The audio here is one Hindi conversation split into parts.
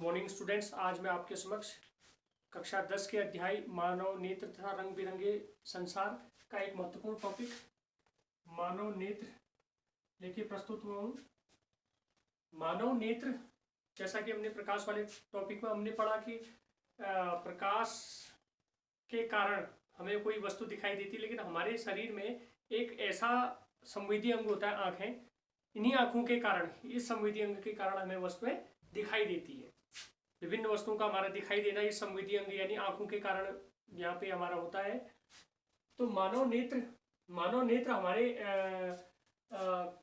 Morning students. आज मैं आपके समक्ष कक्षा 10 के अध्याय मानव नेत्र तथा रंग बिरंगे संसार का एक महत्वपूर्ण टॉपिक मानव नेत्र लेके प्रस्तुत हुआ हूँ। मानव नेत्र, जैसा कि हमने प्रकाश वाले टॉपिक में हमने पढ़ा कि प्रकाश के कारण हमें कोई वस्तु दिखाई देती, लेकिन हमारे शरीर में एक ऐसा संवेदी अंग होता है, आँखें। इन्हीं आँखों के कारण, इस संवेदी अंग के कारण हमें वस्तुएं दिखाई देती है। विभिन्न वस्तुओं का हमारा दिखाई देना इस संवेदी अंग यानी आँखों के कारण यहाँ पे हमारा होता है। तो मानव नेत्र हमारे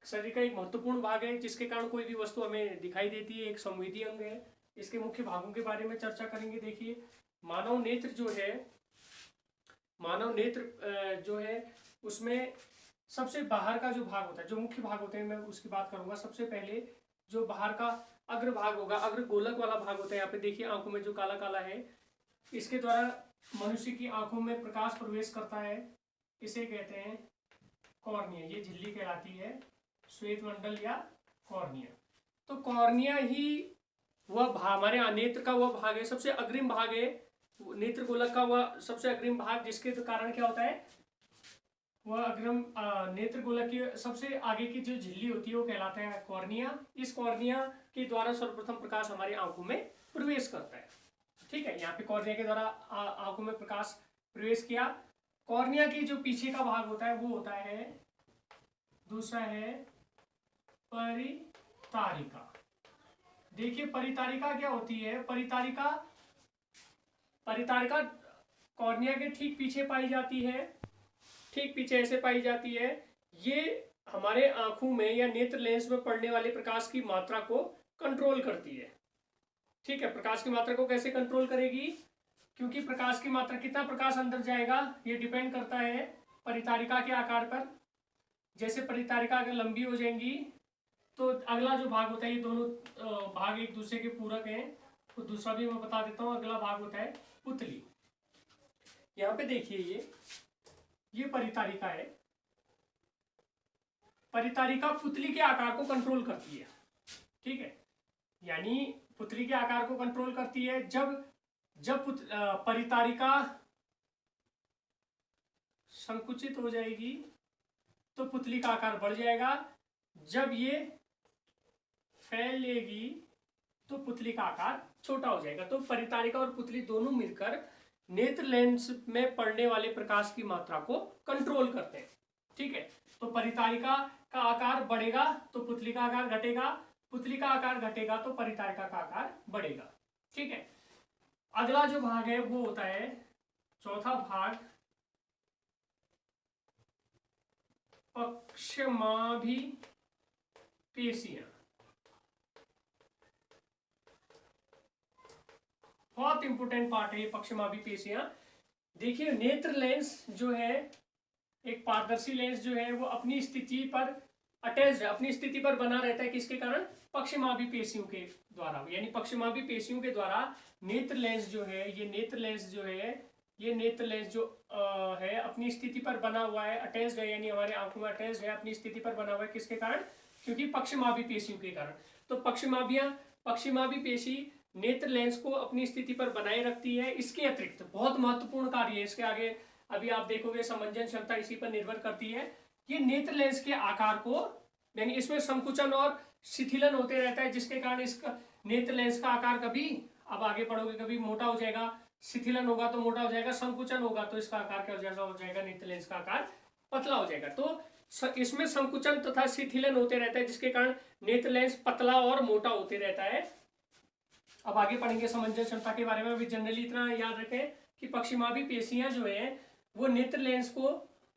शरीर का एक महत्वपूर्ण भाग है, जिसके कारण कोई भी वस्तु हमें दिखाई देती है। एक संवेदी अंग है। इसके मुख्य भागों के बारे में चर्चा करेंगे। देखिए, मानव नेत्र जो है उसमें सबसे बाहर का जो भाग होता है, जो मुख्य भाग होते हैं, मैं उसकी बात करूंगा। सबसे पहले जो बाहर का अग्र भाग होगा, अग्र गोलक वाला भाग होता है। यहाँ पे देखिए आंखों में जो काला काला है, इसके द्वारा मनुष्य की आंखों में प्रकाश प्रवेश करता है। इसे कहते हैं कॉर्निया। ये झिल्ली कहलाती है, श्वेत मंडल या कॉर्निया। तो कॉर्निया ही वह भाग, हमारे नेत्र का वह भाग है, सबसे अग्रिम भाग है। नेत्र गोलक का वह सबसे अग्रिम भाग, जिसके कारण क्या होता है, वह अग्रम नेत्र गोलक की सबसे आगे की जो झिल्ली होती है वो कहलाता है कॉर्निया। इस कॉर्निया के द्वारा सर्वप्रथम प्रकाश हमारी आंखों में प्रवेश करता है। ठीक है, यहाँ पे कॉर्निया के द्वारा आंखों में प्रकाश प्रवेश किया। कॉर्निया की जो पीछे का भाग होता है वो होता है, दूसरा है परितारिका। देखिए परितारिका क्या होती है। परितारिका कॉर्निया के ठीक पीछे पाई जाती है, ठीक पीछे ऐसे पाई जाती है। ये हमारे आंखों में या नेत्र लेंस में पड़ने वाले प्रकाश की मात्रा को कंट्रोल करती है। ठीक है, प्रकाश की मात्रा को कैसे कंट्रोल करेगी, क्योंकि प्रकाश की मात्रा, कितना प्रकाश अंदर जाएगा, ये डिपेंड करता है परितारिका के आकार पर। जैसे परितारिका अगर लंबी हो जाएंगी तो अगला जो भाग होता है, ये दोनों भाग एक दूसरे के पूरक हैं। तो दूसरा भी मैं बता देता हूँ, अगला भाग होता है पुतली। यहाँ पे देखिए ये परितारिका है। परितारिका पुतली के आकार को कंट्रोल करती है। ठीक है, यानी पुतली के आकार को कंट्रोल करती है। जब परितारिका संकुचित हो जाएगी तो पुतली का आकार बढ़ जाएगा। जब ये फैलेगी तो पुतली का आकार छोटा हो जाएगा। तो परितारिका और पुतली दोनों मिलकर नेत्र लेंस में पड़ने वाले प्रकाश की मात्रा को कंट्रोल करते हैं। ठीक है, तो परितारिका का आकार बढ़ेगा तो पुतली का आकार घटेगा, पुतली का आकार घटेगा तो परितारिका का आकार बढ़ेगा। ठीक है, अगला जो भाग है वो होता है, चौथा भाग, पक्षमाभि पेशियां। बहुत इंपोर्टेंट पार्ट है ये पक्षमाभि पेशियां। देखिए नेत्र लेंस जो है, एक पारदर्शी लेंस जो है, वो अपनी स्थिति पर अटैच्ड है, अपनी स्थिति पर बना रहता है। किसके कारण, पक्षमाभि पेशियों के द्वारा। यानी पक्षमाभि पेशियों के द्वारा नेत्र लेंस जो है, ये नेत्र लेंस जो है अपनी स्थिति पर बना हुआ है, अटैच्ड है, यानी हमारे आंखों में अटैच्ड है, अपनी स्थिति पर बना हुआ है। किसके कारण, क्योंकि पक्षमाभि पेशियों के कारण। तो पक्षमाभि पेशी नेत्र लेंस को अपनी स्थिति पर बनाए रखती है। इसके अतिरिक्त बहुत महत्वपूर्ण कार्य है, इसके आगे अभी आप देखोगे, समंजन क्षमता इसी पर निर्भर करती है। ये नेत्र लेंस के आकार को, यानी इसमें संकुचन और शिथिलन होते रहता है, जिसके कारण इसका नेत्र लेंस का आकार कभी, अब आगे पढ़ोगे, कभी मोटा हो जाएगा, शिथिलन होगा तो मोटा हो जाएगा, संकुचन होगा तो इसका आकार क्या जैसा हो जाएगा, नेत्र लेंस का आकार पतला हो जाएगा। तो इसमें संकुचन तथा शिथिलन होते रहता है, जिसके कारण नेत्र लेंस पतला और मोटा होते रहता है। अब आगे पढ़ेंगे समंजन क्षमता के बारे में। अभी जनरली इतना याद रखें कि पक्षमाभि पेशियां जो है वो नेत्र लेंस को,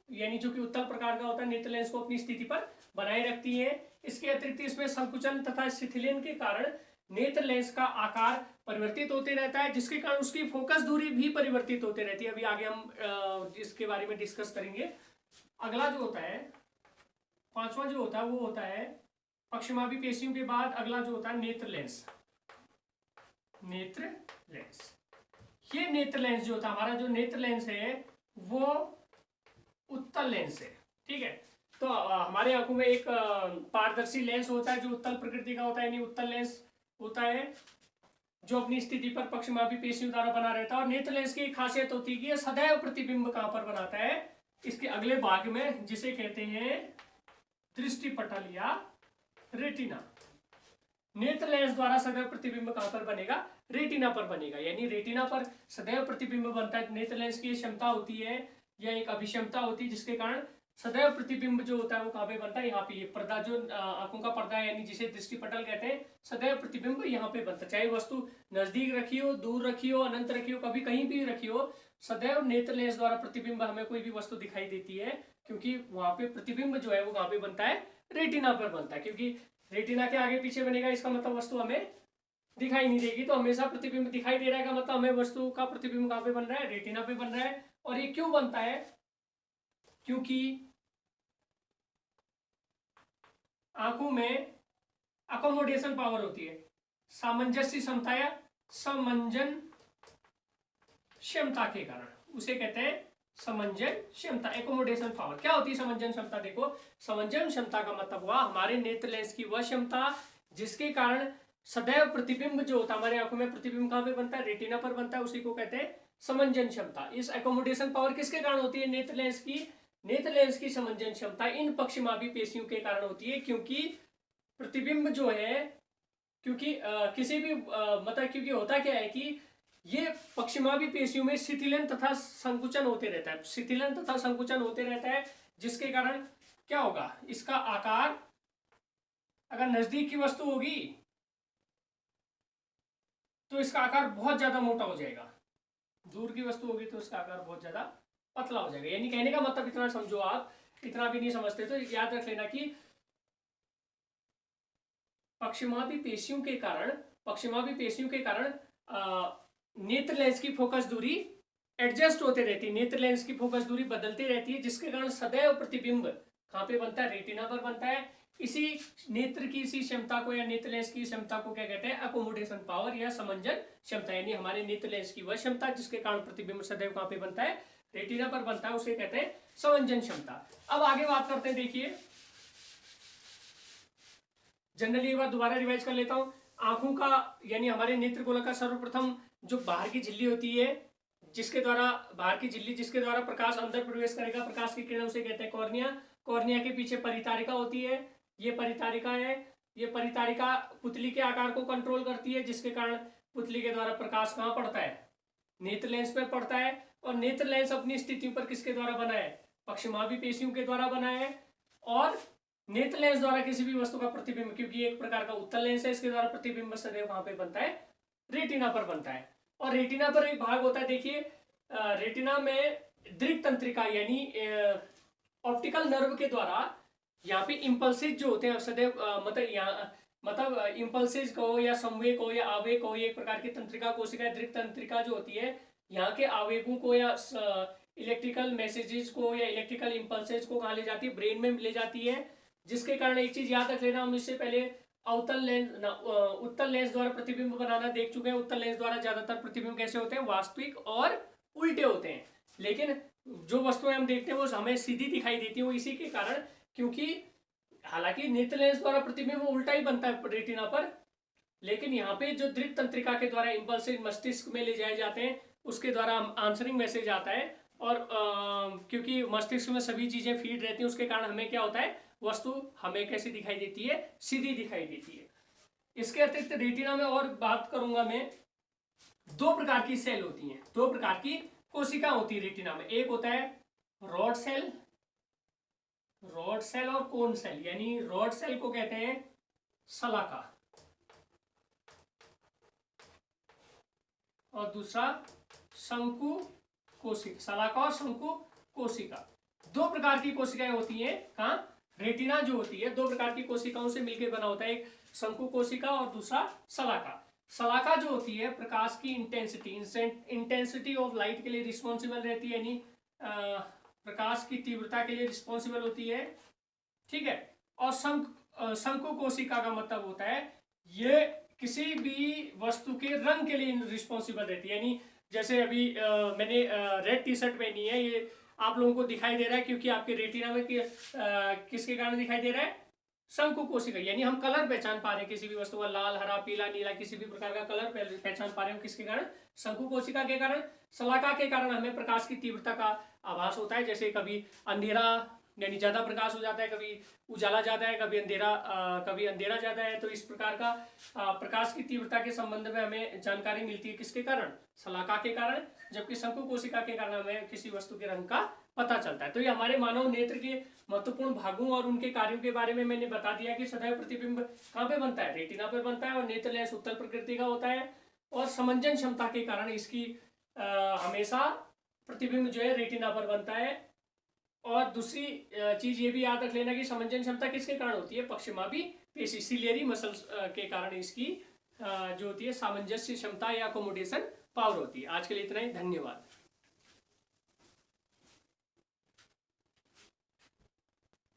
यानी जो कि उत्तल प्रकार का होता है, नेत्र लेंस को अपनी स्थिति पर बनाए रखती है। इसके अतिरिक्त इसमें संकुचन तथा शिथिलन के कारण नेत्र लेंस का आकार परिवर्तित होते रहता है, जिसके कारण उसकी फोकस दूरी भी परिवर्तित होते रहती है। अभी आगे हम इसके बारे में डिस्कस करेंगे। अगला जो होता है, पांचवा जो होता है वो होता है पक्षमाभि पेशियों के बाद अगला जो होता है नेत्र लेंस। ये नेत्र लेंस जो होता है, हमारा जो नेत्र लेंस है वो उत्तल लेंस है। ठीक है, तो हमारे आंखों में एक पारदर्शी लेंस होता है जो उत्तल प्रकृति का होता है, यानी उत्तल लेंस होता है। जो अपनी स्थिति पर पक्षमापी पेशियों द्वारा बना रहता है। और नेत्र लेंस की एक खासियत होती है कि यह सदैव प्रतिबिंब कहां पर बनाता है, इसके अगले भाग में, जिसे कहते हैं दृष्टि पटल या रेटिना। नेत्र लेंस द्वारा सदैव प्रतिबिंब कहां पर बनेगा, रेटिना पर बनेगा, यानी रेटिना पर सदैव प्रतिबिंब बनता है। नेत्र लेंस की क्षमता होती है या एक अभिक्षमता होती है जिसके कारण सदैव प्रतिबिंब जो होता है वो कहां पे बनता है, यहाँ पे। ये पर्दा जो आंखों का पर्दा है, यानी जिसे दृष्टि पटल कहते हैं, सदैव प्रतिबिंब यहाँ पे बनता है। चाहे वस्तु नजदीक रखी हो, दूर रखी हो, अनंत रखी हो, कभी कहीं भी रखी हो, सदैव नेत्र लेंस द्वारा प्रतिबिंब हमें कोई भी वस्तु दिखाई देती है, क्योंकि वहां पे प्रतिबिंब जो है वो कहां पे बनता है, रेटिना पर बनता है। क्योंकि रेटिना के आगे पीछे बनेगा, इसका मतलब वस्तु हमें दिखाई नहीं देगी। तो हमेशा प्रतिबिंब दिखाई दे रहा है का मतलब हमें वस्तु का प्रतिबिंब कहां पे बन रहा है, रेटिना पे बन रहा है। और ये क्यों बनता है, क्योंकि आंखों में अकोमोडेशन पावर होती है, सामंजस्य क्षमता या समंजन क्षमता के कारण, उसे कहते हैं समंजन क्षमता, एकोमोडेशन पावर। क्या होती है समंजन क्षमता, देखो समंजन क्षमता का मतलब हुआ हमारे नेत्र लेंस की वह क्षमता जिसके कारण सदैव प्रतिबिंब जो होता है, हमारे आंखों में प्रतिबिंब कहां पे बनता है, रेटिना पर बनता है, उसी को कहते हैं समंजन क्षमता। इस एकोमोडेशन पावर किसके कारण होती है, नेत्र लेंस की। नेत्र लेंस की समंजन क्षमता इन पक्षमापी पेशियों के कारण होती है, क्योंकि प्रतिबिंब जो है, क्योंकि किसी भी मतलब, क्योंकि होता क्या है कि ये पक्षमापी पेशियों में शिथिलन तथा संकुचन होते रहता है, शिथिलन तथा संकुचन होते रहता है, जिसके कारण क्या होगा, इसका आकार, अगर नजदीक की वस्तु होगी तो इसका आकार बहुत ज्यादा मोटा हो जाएगा, दूर की वस्तु होगी तो इसका आकार बहुत ज्यादा पतला हो जाएगा। यानी कहने का मतलब इतना समझो, आप इतना भी नहीं समझते तो याद रख लेना कि पक्षमापी पेशियों के कारण नेत्र लेंस की फोकस दूरी एडजस्ट होते रहती है, नेत्र लेंस की फोकस दूरी बदलती रहती है, जिसके कारण सदैव प्रतिबिंब कहां पे बनता है, रेटिना पर बनता है। इसी नेत्र की इसी क्षमता को या नेत्र लेंस की क्षमता को क्या कहते हैं, अकोमोडेशन पावर या समंजन क्षमता। यानी हमारे नेत्र लेंस की वह क्षमता जिसके कारण प्रतिबिंब सदैव कहां पे बनता है, रेटिना पर बनता है, उसे कहते हैं समंजन क्षमता। अब आगे बात करते हैं, देखिए जनरली एक बार दोबारा रिवाइज कर लेता हूं। आंखों का यानी हमारे नेत्र गोलक का सर्वप्रथम जो बाहर की झिल्ली होती है, जिसके द्वारा प्रकाश अंदर प्रवेश करेगा, प्रकाश की किरण, उसे कहते हैं कॉर्निया। कॉर्निया के पीछे परितारिका होती है, ये परितारिका है, ये परितारिका पुतली के आकार को कंट्रोल करती है, जिसके कारण पुतली के द्वारा प्रकाश कहाँ पड़ता है, नेत्र लेंस पर पड़ता है। और नेत्र लेंस अपनी स्थितियों पर किसके द्वारा बना है, पक्षमापी पेशियों के द्वारा बना है। और नेत्र लेंस द्वारा किसी भी वस्तु का प्रतिबिंब, क्योंकि एक प्रकार का उत्तल लेंस है, इसके द्वारा प्रतिबिंब सदैव कहां पे बनता है, रेटिना पर बनता है। और रेटिना पर एक भाग होता है, देखिए रेटिना में दृक तंत्रिका यानी ऑप्टिकल नर्व के द्वारा यहाँ पे इंपल्सिस जो होते हैं सदैव मतलब इंपल्सिस को या संवेग को या आवेग को, एक प्रकार की तंत्रिका कोशिका, दृक तंत्रिका जो होती है, यहाँ के आवेगों को या इलेक्ट्रिकल मैसेजेस को या इलेक्ट्रिकल इंपल्सेस को कहाँ ले जाती है, ब्रेन में ले जाती है। जिसके कारण एक चीज याद रख लेना, हम इससे पहले उत्तल लेंस द्वारा प्रतिबिंब बनाना देख चुके हैं। उत्तल लेंस द्वारा ज्यादातर प्रतिबिंब कैसे होते हैं, वास्तविक और उल्टे होते हैं, लेकिन जो वस्तुएं हम देखते हैं वो हमें सीधी दिखाई देती है, वो इसी के कारण, क्योंकि हालांकि नेत्र लेंस द्वारा प्रतिबिंब उल्टा ही बनता है रेटिना पर, लेकिन यहाँ पे जो दृक तंत्रिका के द्वारा इंपल्स मस्तिष्क में ले जाए जाते हैं, उसके द्वारा आंसरिंग मैसेज आता है। और क्योंकि मस्तिष्क में सभी चीजें फीड रहती हैं, उसके कारण हमें क्या होता है, वस्तु हमें कैसी दिखाई देती है, सीधी दिखाई देती है। इसके अतिरिक्त रेटिना में और बात करूंगा मैं, दो प्रकार की सेल होती हैं, दो प्रकार की कोशिका होती है रेटिना में। एक होता है रॉड सेल और कोन सेल। यानी रॉड सेल को कहते हैं शलाका और दूसरा शंकु कोशिका, शलाका और शंकु कोशिका। दो प्रकार की कोशिकाएं होती हैं, कहां, रेटिना जो होती है दो प्रकार की कोशिकाओं से मिलकर बना होता है, एक शंकु कोशिका और दूसरा शलाका। शलाका जो होती है प्रकाश की इंटेंसिटी ऑफ लाइट के लिए रिस्पॉन्सिबल रहती है, यानी प्रकाश की तीव्रता के लिए रिस्पॉन्सिबल होती है, ठीक है। और शंकु कोशिका का मतलब होता है ये किसी भी वस्तु के रंग के लिए रिस्पॉन्सिबल रहती है। यानी जैसे अभी मैंने रेड टी शर्ट पहनी है, ये आप लोगों को दिखाई दे रहा है क्योंकि आपके रेटिना में किसके कारण दिखाई दे रहा है, शंकु कोशिका, यानी हम कलर पहचान पा रहे हैं किसी भी वस्तु का, लाल, हरा, पीला, नीला, किसी भी प्रकार का कलर पहचान पा रहे हैं किसके कारण? शंकु कोशिका के कारण। शलाका के कारण हमें प्रकाश की तीव्रता का आभास होता है, जैसे कभी अंधेरा यानी ज्यादा प्रकाश हो जाता है, कभी उजाला ज्यादा है, कभी अंधेरा ज्यादा है। तो इस प्रकार का प्रकाश की तीव्रता के संबंध में हमें जानकारी मिलती है किसके कारण? शलाका के कारण। जबकि शंकु कोशिका के कारण हमें किसी वस्तु के रंग का पता चलता है। तो ये हमारे मानव नेत्र के महत्वपूर्ण भागों और उनके कार्यों के बारे में मैंने बता दिया कि सदैव प्रतिबिंब कहाँ पे बनता है? रेटिना पर बनता है, और नेत्र लेंस उत्तल प्रकृति का होता है, और समंजन क्षमता के कारण इसकी हमेशा प्रतिबिंब जो है रेटिना पर बनता है। और दूसरी चीज ये भी याद रख लेना कि समंजन क्षमता किसके कारण होती है? पक्षमापी पेशी सिलियरी मसल्स के कारण इसकी जो होती है सामंजस्य क्षमता या अकोमोडेशन पावर होती है। आज के लिए इतना ही, धन्यवाद।